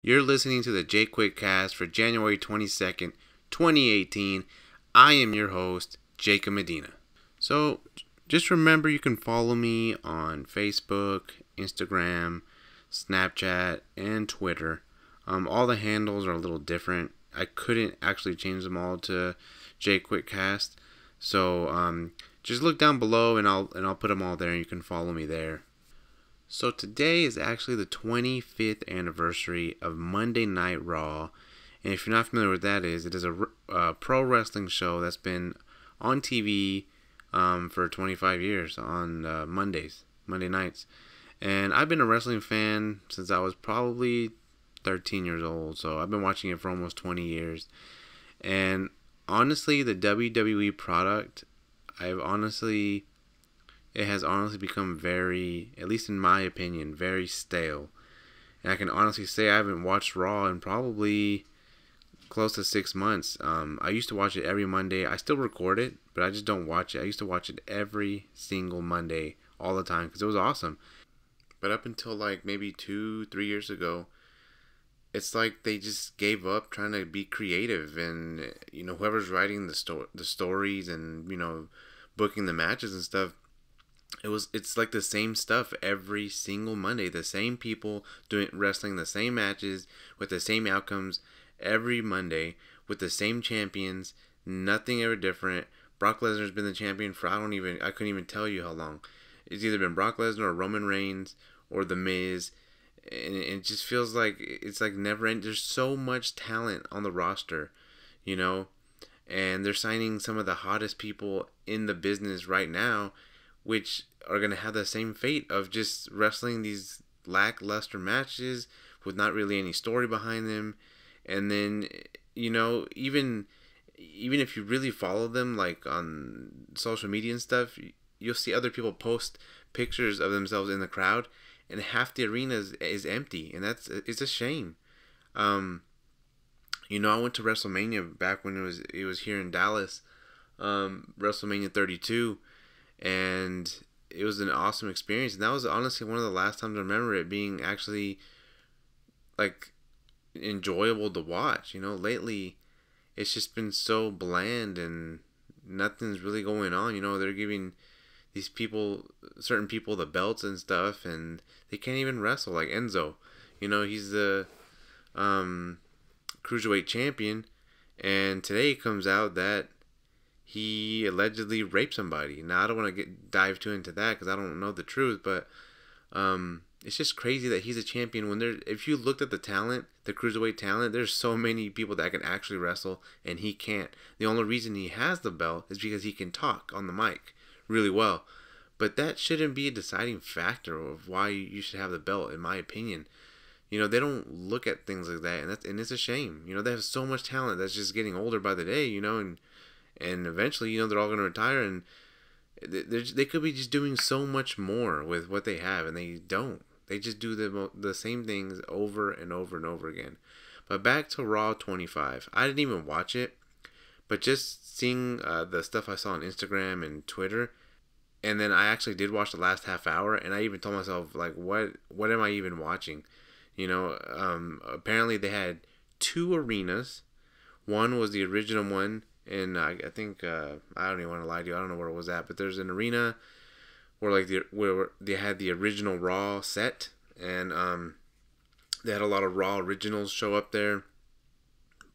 You're listening to the Jquickcast for January 22nd, 2018. I am your host, Jacob Medina. So, just remember you can follow me on Facebook, Instagram, Snapchat, and Twitter. All the handles are a little different. I couldn't actually change them all to Jquickcast. So, just look down below and I'll put them all there and you can follow me there. So today is actually the 25th anniversary of Monday Night Raw. And if you're not familiar with what that is, it is a pro wrestling show that's been on TV for 25 years on Monday nights. And I've been a wrestling fan since I was probably 13 years old. So I've been watching it for almost 20 years. And honestly, the WWE product, it has honestly become very, at least in my opinion, very stale. And I can honestly say I haven't watched Raw in probably close to 6 months. I used to watch it every Monday. I still record it, but I just don't watch it. I used to watch it every single Monday, all the time, because it was awesome. But up until like maybe 2, 3 years ago, it's like they just gave up trying to be creative, and whoever's writing the stories and booking the matches and stuff, it's like the same stuff every single Monday. The same people doing wrestling the same matches with the same outcomes every Monday with the same champions. Nothing ever different. Brock Lesnar's been the champion for I couldn't even tell you how long. It's either been Brock Lesnar or Roman Reigns or The Miz. And it just feels like it's like never end. There's so much talent on the roster, and they're signing some of the hottest people in the business right now, which are going to have the same fate of just wrestling these lackluster matches with not really any story behind them. And then, even if you really follow them, like on social media and stuff, you'll see other people post pictures of themselves in the crowd, and half the arena is empty, and it's a shame. I went to WrestleMania back when it was here in Dallas, WrestleMania 32, and it was an awesome experience. And that was honestly one of the last times I remember it being actually like enjoyable to watch. Lately it's just been so bland and nothing's really going on. They're giving certain people the belts and stuff, and they can't even wrestle. Like Enzo, he's the cruiserweight champion, and today it comes out that he allegedly raped somebody. Now I don't want to dive too into that because I don't know the truth, but it's just crazy that he's a champion when if you looked at the talent, the cruiserweight talent, there's so many people that can actually wrestle and he can't. The only reason he has the belt is because he can talk on the mic really well. But that shouldn't be a deciding factor of why you should have the belt, in my opinion. They don't look at things like that, and it's a shame. They have so much talent that's just getting older by the day, and eventually, they're all going to retire, and they could be just doing so much more with what they have, and they don't. They just do the same things over and over and over again. But back to Raw 25. I didn't even watch it, but just seeing the stuff I saw on Instagram and Twitter, and then I actually did watch the last half hour, and I even told myself, like, what am I even watching? Apparently they had two arenas. One was the original one, and I think I don't even want to lie to you. I don't know where it was at, but there's an arena where they had the original Raw set, and they had a lot of Raw originals show up there.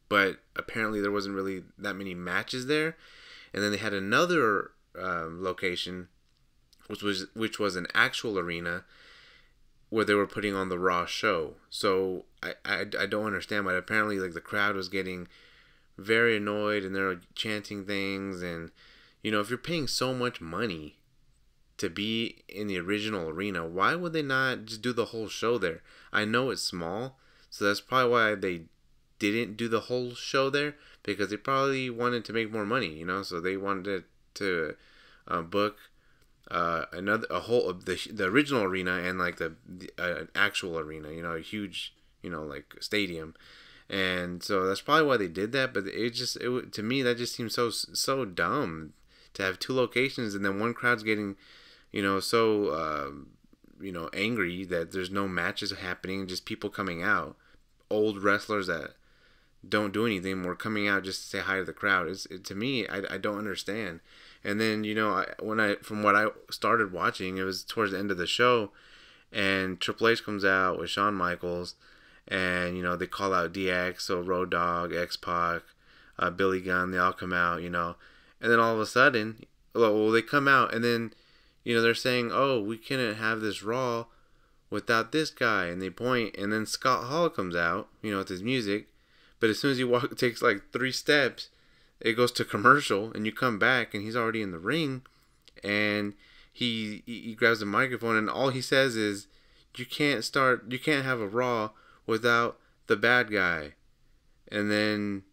But apparently there wasn't really that many matches there. And then they had another location, which was an actual arena where they were putting on the Raw show. So I don't understand, but apparently like the crowd was getting very annoyed and they're chanting things, and if you're paying so much money to be in the original arena, why would they not just do the whole show there? I know it's small, so that's probably why they didn't do the whole show there, because they probably wanted to make more money, so they wanted to book the original arena and like the actual arena, a huge like stadium. And so that's probably why they did that. But to me that just seems so dumb to have two locations, and then one crowd's getting so angry that there's no matches happening, just people coming out old wrestlers that don't do anything were coming out just to say hi to the crowd. To me, I don't understand. And then, from what I started watching, it was towards the end of the show, and Triple H comes out with Shawn Michaels, and they call out DX, so Road Dogg, X-Pac, Billy Gunn, they all come out, and then all of a sudden, well, they come out, and then they're saying, oh, we couldn't have this Raw without this guy, and they point, and then Scott Hall comes out, with his music, but as soon as he takes like 3 steps, it goes to commercial, and you come back, and he's already in the ring, and he grabs the microphone, and all he says is, you can't have a Raw without the bad guy. And then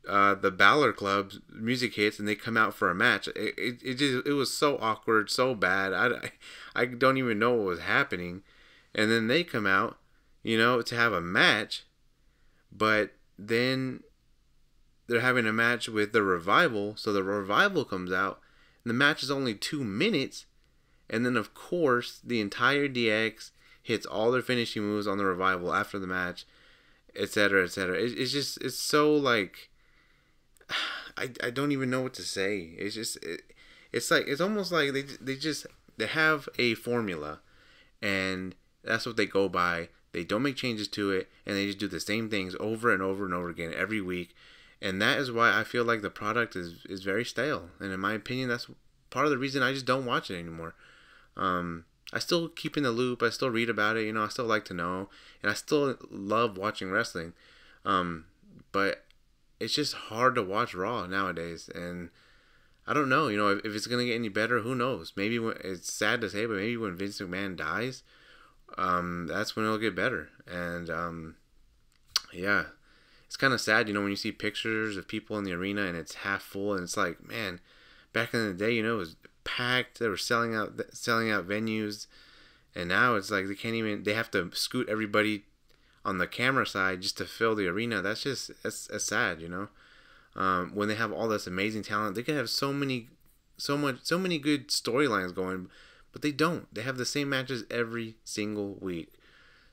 the Balor Club's music hits, and they come out for a match. It was so awkward, so bad. I don't even know what was happening. And then they come out, to have a match, but then they're having a match with the Revival, so the Revival comes out, and the match is only 2 minutes, and then of course the entire DX hits all their finishing moves on the Revival after the match, etc., etc. It's so like, I don't even know what to say. It's almost like they have a formula, and that's what they go by. They don't make changes to it, and they just do the same things over and over and over again every week. And that is why I feel like the product is very stale. And in my opinion, that's part of the reason I just don't watch it anymore. I still keep in the loop. I still read about it. I still like to know. And I still love watching wrestling. But it's just hard to watch Raw nowadays. And I don't know. If it's going to get any better, who knows? Maybe it's sad to say, but maybe when Vince McMahon dies, that's when it'll get better. And yeah, it's kind of sad, when you see pictures of people in the arena and it's half full, and it's like, man, back in the day, it was packed. They were selling out venues, and now it's like they have to scoot everybody on the camera side just to fill the arena. That's sad, when they have all this amazing talent. They could have so many good storylines going, but they don't. They have the same matches every single week.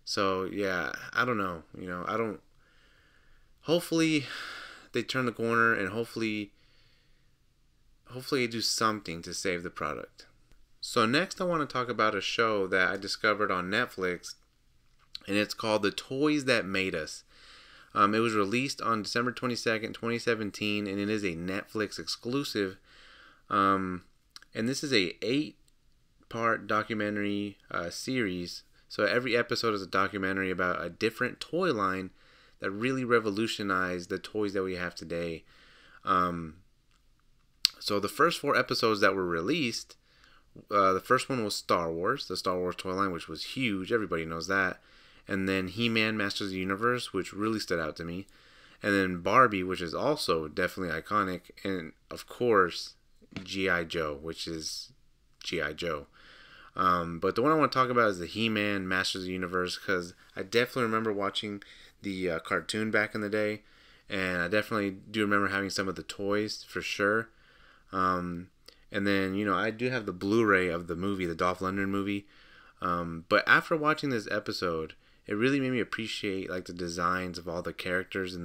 So yeah, I don't know. Hopefully they turn the corner, and hopefully they do something to save the product. So next I want to talk about a show that I discovered on Netflix, and it's called The Toys That Made Us. It was released on December 22nd, 2017, and it is a Netflix exclusive. And this is a 8-part documentary series. So every episode is a documentary about a different toy line that really revolutionized the toys that we have today. So the first 4 episodes that were released, the first one was Star Wars, the Star Wars toy line, which was huge. Everybody knows that. And then He-Man, Masters of the Universe, which really stood out to me. And then Barbie, which is also definitely iconic. And of course, G.I. Joe, which is G.I. Joe. But the one I want to talk about is the He-Man, Masters of the Universe, because I definitely remember watching the cartoon back in the day, and I definitely do remember having some of the toys for sure. And then I do have the Blu-ray of the movie, the Dolph Lundgren movie. But after watching this episode, it really made me appreciate like the designs of all the characters in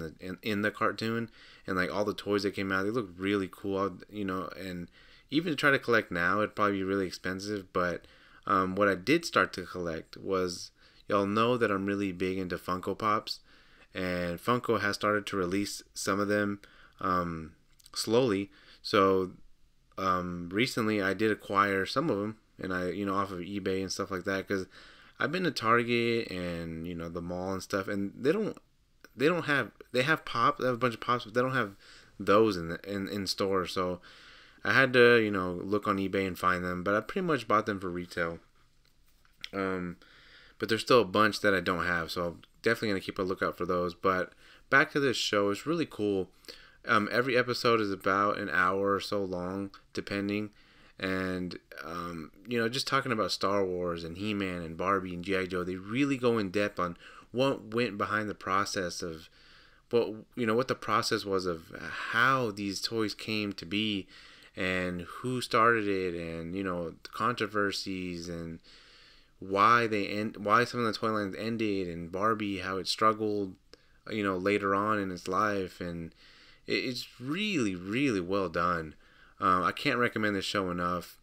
the cartoon, and like all the toys that came out. They look really cool, and even to try to collect now, it'd probably be really expensive. But what I did start to collect was, y'all know that I'm really big into Funko Pops, and Funko has started to release some of them slowly. So recently I did acquire some of them, and I off of eBay and stuff like that, because I've been to Target and the mall and stuff, and they have pops. They have a bunch of pops, but they don't have those in store. So I had to look on eBay and find them, but I pretty much bought them for retail. But there's still a bunch that I don't have, so I'm definitely gonna keep a lookout for those. But back to this show, it's really cool. Every episode is about an hour or so long, depending. And just talking about Star Wars and He-Man and Barbie and G.I. Joe, they really go in depth on what went behind the process of what the process was of how these toys came to be, and who started it, and the controversies, and why some of the toy lines ended, and Barbie, how it struggled, later on in its life, and it's really, really well done. I can't recommend this show enough.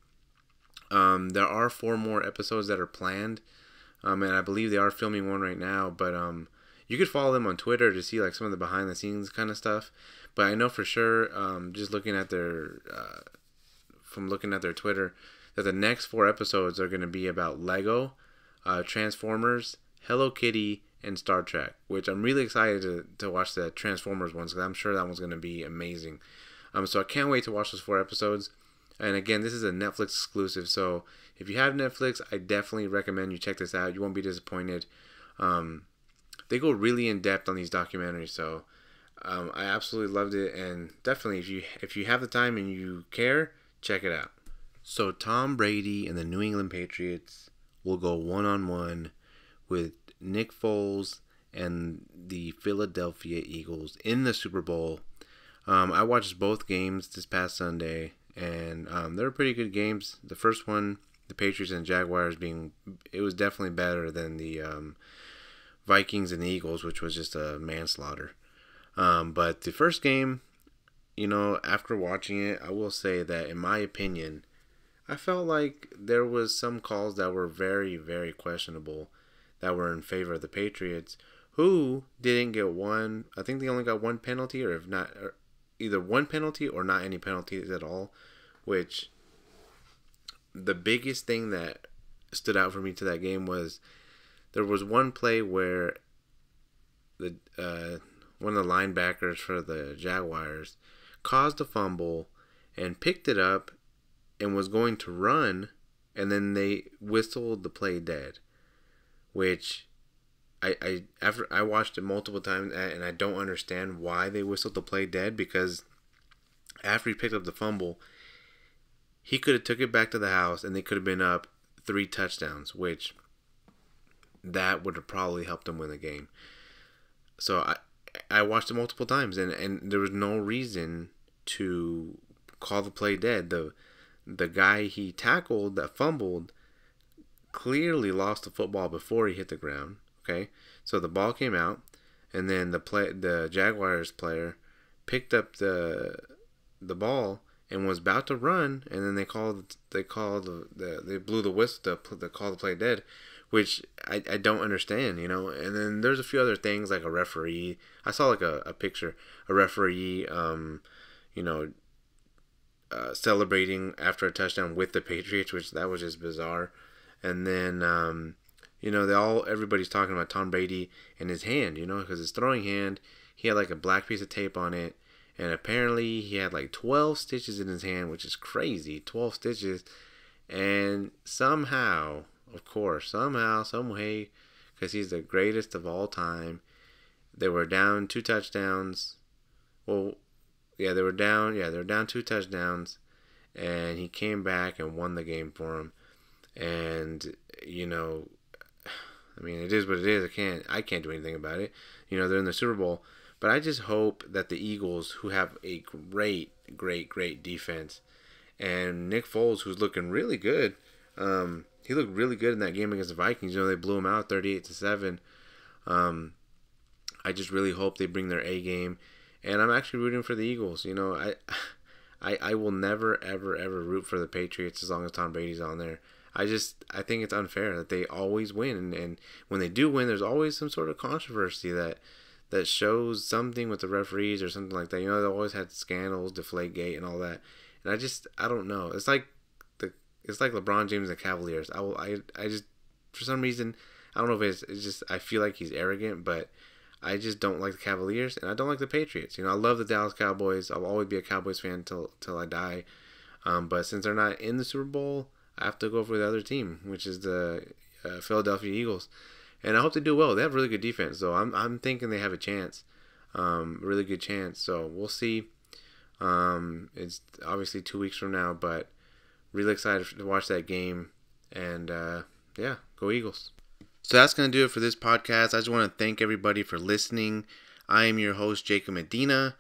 There are 4 more episodes that are planned, and I believe they are filming one right now. But you could follow them on Twitter to see like some of the behind the scenes kind of stuff. But I know for sure, just looking at their Twitter, that the next 4 episodes are going to be about Lego, Transformers, Hello Kitty, and Star Trek, which I'm really excited to watch the Transformers ones, because I'm sure that one's going to be amazing. So I can't wait to watch those 4 episodes. And again, this is a Netflix exclusive, so if you have Netflix, I definitely recommend you check this out. You won't be disappointed. They go really in depth on these documentaries, so I absolutely loved it. And definitely, if you have the time and you care, check it out. So Tom Brady and the New England Patriots will go 1-on-1 with Nick Foles and the Philadelphia Eagles in the Super Bowl. I watched both games this past Sunday, and they were pretty good games. The first one, the Patriots and Jaguars, it was definitely better than the Vikings and the Eagles, which was just a manslaughter. But the first game, after watching it, I will say that in my opinion, I felt like there was some calls that were very, very questionable that were in favor of the Patriots, who didn't get one. I think they only got one penalty, or if not, either one penalty or not any penalties at all. Which the biggest thing that stood out for me to that game was there was one play where the one of the linebackers for the Jaguars caused a fumble and picked it up and was going to run, and then they whistled the play dead, which after I watched it multiple times, and I don't understand why they whistled the play dead, because after he picked up the fumble, he could have took it back to the house and they could have been up 3 touchdowns, which that would have probably helped them win the game. So I watched it multiple times, and there was no reason to call the play dead. The guy he tackled that fumbled clearly lost the football before he hit the ground. Okay, so the ball came out, and then the Jaguars player picked up the ball and was about to run, and then they blew the whistle to call the play dead, which I don't understand, And then there's a few other things, like a referee. I saw like a picture, a referee, celebrating after a touchdown with the Patriots, which that was just bizarre. And then everybody's talking about Tom Brady and his hand, because his throwing hand, he had like a black piece of tape on it, and apparently he had like 12 stitches in his hand, which is crazy, 12 stitches. And somehow, some way, because he's the greatest of all time, they were down 2 touchdowns. Well, yeah, they were down 2 touchdowns, and he came back and won the game for him. And I mean, it is what it is. I can't do anything about it. They're in the Super Bowl. But I just hope that the Eagles, who have a great, great, great defense, and Nick Foles, who's looking really good, he looked really good in that game against the Vikings. They blew him out 38-7. I just really hope they bring their A game, and I'm actually rooting for the Eagles. I will never, ever, ever root for the Patriots as long as Tom Brady's on there. I think it's unfair that they always win, and when they do win, there's always some sort of controversy that shows something with the referees or something like that. They always had scandals, Deflategate, and all that. And I don't know. It's like LeBron James and the Cavaliers. I just, for some reason, I don't know if it's just, I feel like he's arrogant, but I just don't like the Cavaliers, and I don't like the Patriots. I love the Dallas Cowboys. I'll always be a Cowboys fan till I die. But since they're not in the Super Bowl, I have to go for the other team, which is the Philadelphia Eagles. And I hope they do well. They have really good defense, so I'm thinking they have a chance, really good chance. So we'll see. It's obviously 2 weeks from now, but really excited to watch that game. And yeah, go Eagles. So that's going to do it for this podcast. I just want to thank everybody for listening. I am your host, Jacob Medina.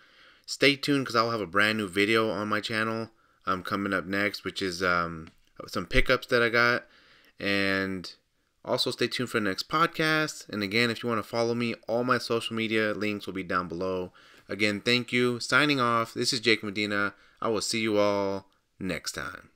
Stay tuned, because I'll have a brand new video on my channel coming up next, which is some pickups that I got. And Also, stay tuned for the next podcast. And again, if you want to follow me, all my social media links will be down below. Again, thank you. Signing off. This is Jake Medina. I will see you all next time.